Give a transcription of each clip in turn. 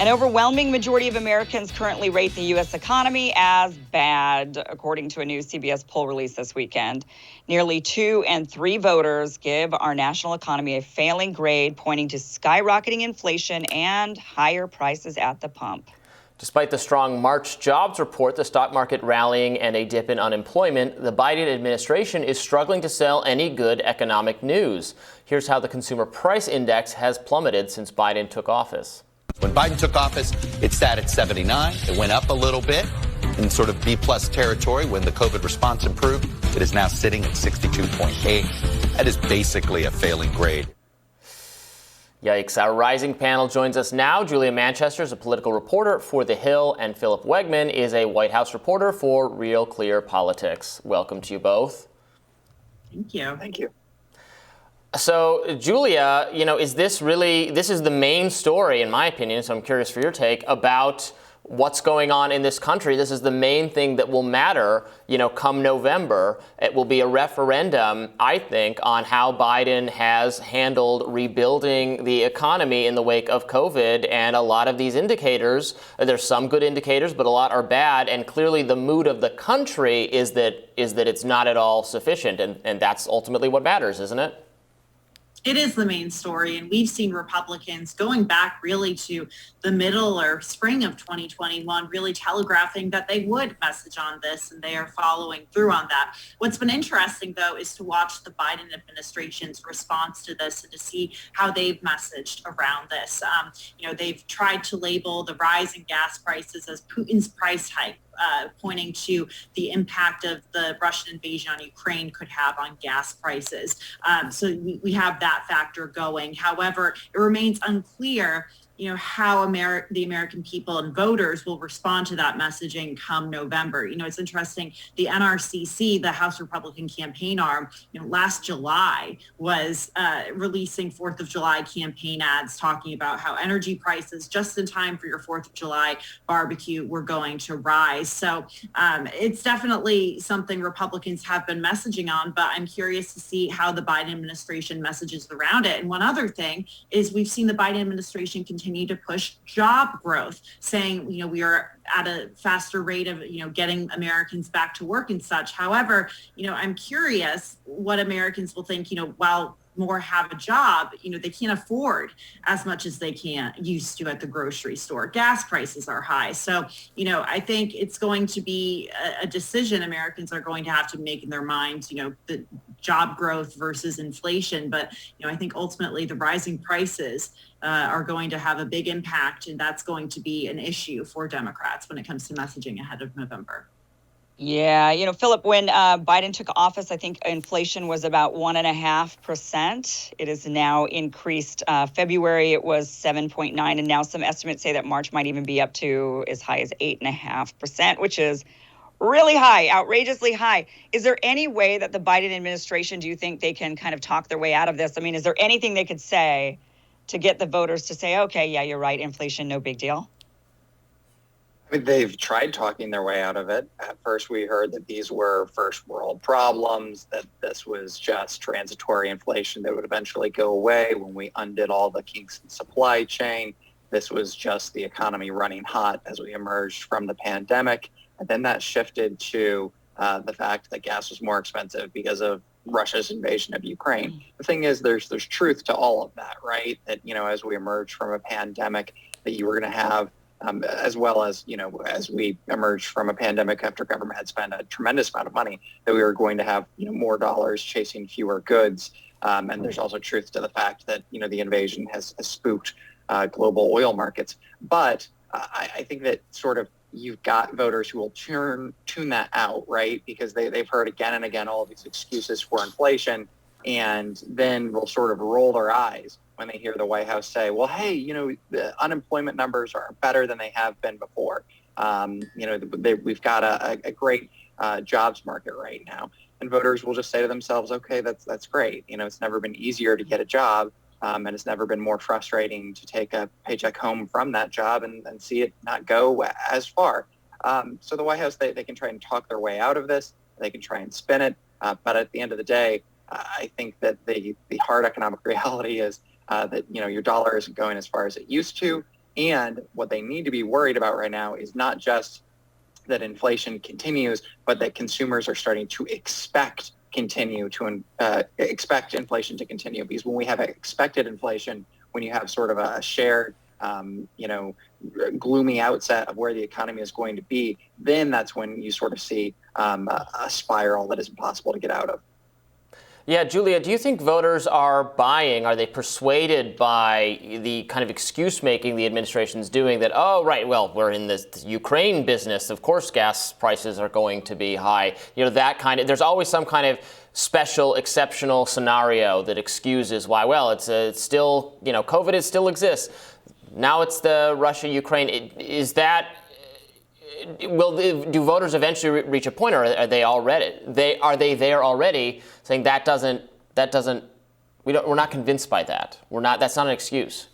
An overwhelming majority of Americans currently rate the U.S. economy as bad, according to a new CBS poll released this weekend. Nearly 2 in 3 voters give our national economy a failing grade, pointing to skyrocketing inflation and higher prices at the pump. Despite the strong March jobs report, the stock market rallying, and a dip in unemployment, the Biden administration is struggling to sell any good economic news. Here's how the Consumer Price Index has plummeted since Biden took office. When Biden took office, it sat at 79. It went up a little bit in sort of B-plus territory. When the COVID response improved, it is now sitting at 62.8. That is basically a failing grade. Yikes. Our rising panel joins us now. Julia Manchester is a political reporter for The Hill, and Philip Wegmann is a White House reporter for Real Clear Politics. Welcome to you both. Thank you. Thank you. So, Julia, is this is the main story, in my opinion, so I'm curious for your take, about what's going on in this country. This is the main thing that will matter, come November. It will be a referendum, I think, on how Biden has handled rebuilding the economy in the wake of COVID. And a lot of these indicators, there's some good indicators, but a lot are bad. And clearly the mood of the country is that it's not at all sufficient. And that's ultimately what matters, isn't it? It is the main story, and we've seen Republicans going back really to the middle or spring of 2021 really telegraphing that they would message on this, and they are following through on that. What's been interesting, though, is to watch the Biden administration's response to this and to see how they've messaged around this. They've tried to label the rise in gas prices as Putin's price hike. Pointing to the impact of the Russian invasion on Ukraine could have on gas prices. So we have that factor going. However, it remains unclear how the American people and voters will respond to that messaging come November. It's interesting. The NRCC, the House Republican campaign arm, last July was releasing 4th of July campaign ads talking about how energy prices just in time for your 4th of July barbecue were going to rise. So it's definitely something Republicans have been messaging on, but I'm curious to see how the Biden administration messages around it. And one other thing is we've seen the Biden administration continue to push job growth, saying, we are at a faster rate of, getting Americans back to work and such. However, I'm curious what Americans will think, while more have a job, they can't afford as much as they used to at the grocery store. Gas prices are high. So, I think it's going to be a decision Americans are going to have to make in their minds, the job growth versus inflation. But, I think ultimately the rising prices are going to have a big impact, and that's going to be an issue for Democrats when it comes to messaging ahead of November. Yeah, Philip, when Biden took office, I think inflation was about 1.5%. It is now increased. February, it was 7.9, and now some estimates say that March might even be up to as high as 8.5%, which is really high, outrageously high. Is there any way that the Biden administration, do you think they can kind of talk their way out of this? I mean, is there anything they could say to get the voters to say, okay, yeah, you're right, inflation, no big deal? I mean, they've tried talking their way out of it. At first, we heard that these were first world problems, that this was just transitory inflation that would eventually go away when we undid all the kinks in supply chain. This was just the economy running hot as we emerged from the pandemic. And then that shifted to the fact that gas was more expensive because of Russia's invasion of Ukraine. The thing is, there's truth to all of that, right? That, as we emerge from a pandemic, that you were going to have as well as, as we emerged from a pandemic after government had spent a tremendous amount of money, that we were going to have, more dollars chasing fewer goods. And there's also truth to the fact that, the invasion has spooked global oil markets. But I think that sort of you've got voters who will tune that out, right? Because they've heard again and again all of these excuses for inflation, and then will sort of roll their eyes when they hear the White House say, well, hey, the unemployment numbers are better than they have been before. We've got a great jobs market right now. And voters will just say to themselves, okay, that's great. It's never been easier to get a job. And it's never been more frustrating to take a paycheck home from that job and see it not go as far. So the White House, they can try and talk their way out of this. They can try and spin it. But at the end of the day, I think that the hard economic reality is that, your dollar isn't going as far as it used to. And what they need to be worried about right now is not just that inflation continues, but that consumers are starting to expect inflation to continue. Because when we have expected inflation, when you have sort of a shared, gloomy outset of where the economy is going to be, then that's when you sort of see a spiral that is impossible to get out of. Yeah, Julia, do you think voters are buying? Are they persuaded by the kind of excuse making the administration's doing that, oh, right, well, we're in this Ukraine business. Of course, gas prices are going to be high. That kind of, there's always some kind of special, exceptional scenario that excuses why, well, it's still, COVID still exists. Now it's the Russia-Ukraine. Is that, do voters eventually reach a point, or are they already? Are they there already, saying we're not convinced by that. That's not an excuse.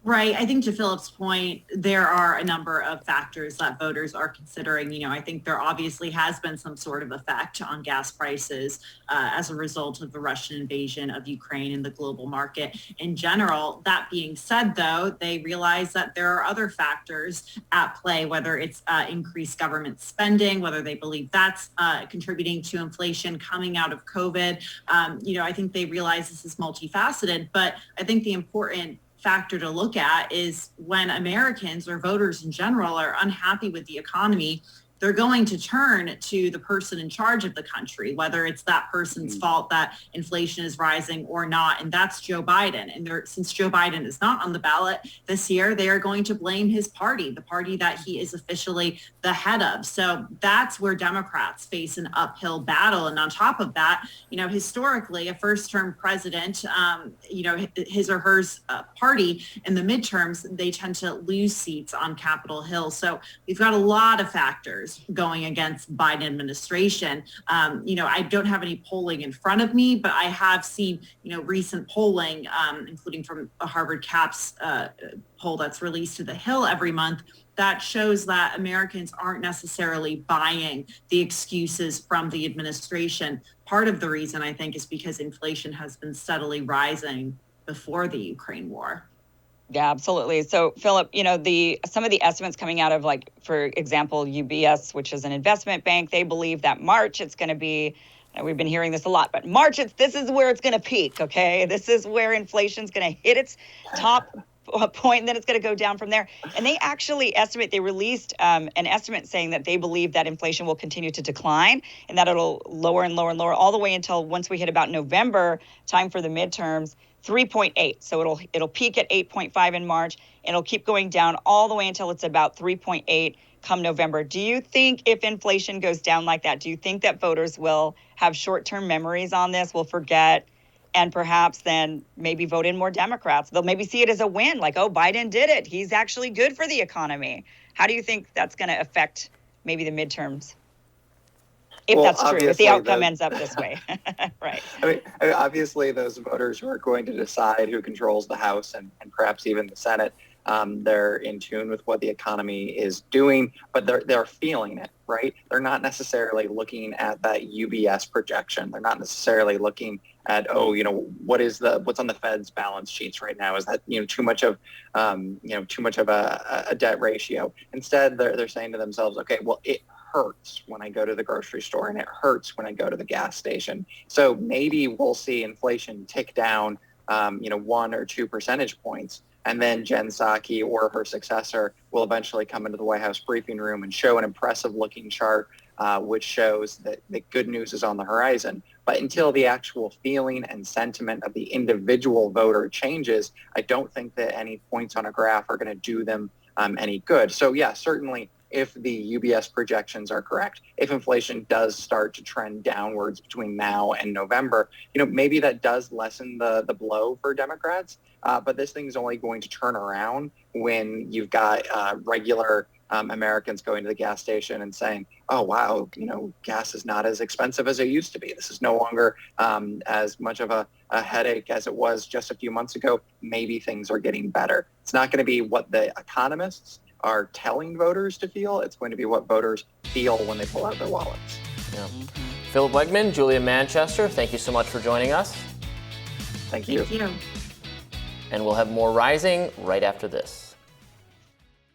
Right. I think to Philip's point, there are a number of factors that voters are considering. I think there obviously has been some sort of effect on gas prices as a result of the Russian invasion of Ukraine and the global market in general. That being said, though, they realize that there are other factors at play, whether it's increased government spending, whether they believe that's contributing to inflation coming out of COVID. I think they realize this is multifaceted, but I think the important factor to look at is when Americans or voters in general are unhappy with the economy, they're going to turn to the person in charge of the country, whether it's that person's fault that inflation is rising or not. And that's Joe Biden. And since Joe Biden is not on the ballot this year, they are going to blame his party, the party that he is officially the head of. So that's where Democrats face an uphill battle. And on top of that, historically, a first-term president, his or her party in the midterms, they tend to lose seats on Capitol Hill. So we've got a lot of factors going against Biden administration. I don't have any polling in front of me, but I have seen, recent polling, including from a Harvard CAPS poll that's released to the Hill every month, that shows that Americans aren't necessarily buying the excuses from the administration. Part of the reason, I think, is because inflation has been steadily rising before the Ukraine war. Yeah, absolutely. So, Philip, some of the estimates coming out of, like, for example, UBS, which is an investment bank, they believe that March it's going to be, we've been hearing this a lot, but March, this is where it's going to peak, okay? This is where inflation's going to hit its top point, and then it's going to go down from there. And they actually they released an estimate saying that they believe that inflation will continue to decline and that it'll lower and lower and lower all the way until once we hit about November, time for the midterms, 3.8. So it'll peak at 8.5 in March, and it'll keep going down all the way until it's about 3.8 come November. Do you think if inflation goes down like that, do you think that voters will have short-term memories on this, will forget, and perhaps then maybe vote in more Democrats? They'll maybe see it as a win, like, oh, Biden did it. He's actually good for the economy. How do you think that's going to affect maybe the midterms? If that's true, if the outcome ends up this way. Right. I mean, obviously, those voters who are going to decide who controls the House and perhaps even the Senate, they're in tune with what the economy is doing, but they're feeling it, right? They're not necessarily looking at that UBS projection. They're not necessarily looking at, what's on the Fed's balance sheets right now? Is that, too much of a debt ratio? Instead, they're saying to themselves, okay, well, it hurts when I go to the grocery store and it hurts when I go to the gas station. So maybe we'll see inflation tick down, 1 or 2 percentage points. And then Jen Psaki or her successor will eventually come into the White House briefing room and show an impressive looking chart, which shows that the good news is on the horizon. But until the actual feeling and sentiment of the individual voter changes, I don't think that any points on a graph are going to do them any good. So yeah, certainly if the UBS projections are correct, if inflation does start to trend downwards between now and November, maybe that does lessen the blow for Democrats. But this thing is only going to turn around when you've got regular Americans going to the gas station and saying, oh, wow, gas is not as expensive as it used to be. This is no longer as much of a headache as it was just a few months ago. Maybe things are getting better. It's not going to be what the economists are telling voters to feel. It's going to be what voters feel when they pull out their wallets. Yeah. Philip Wegmann, Julia Manchester, thank you so much for joining us. Thank you. Thank you. And we'll have more Rising right after this.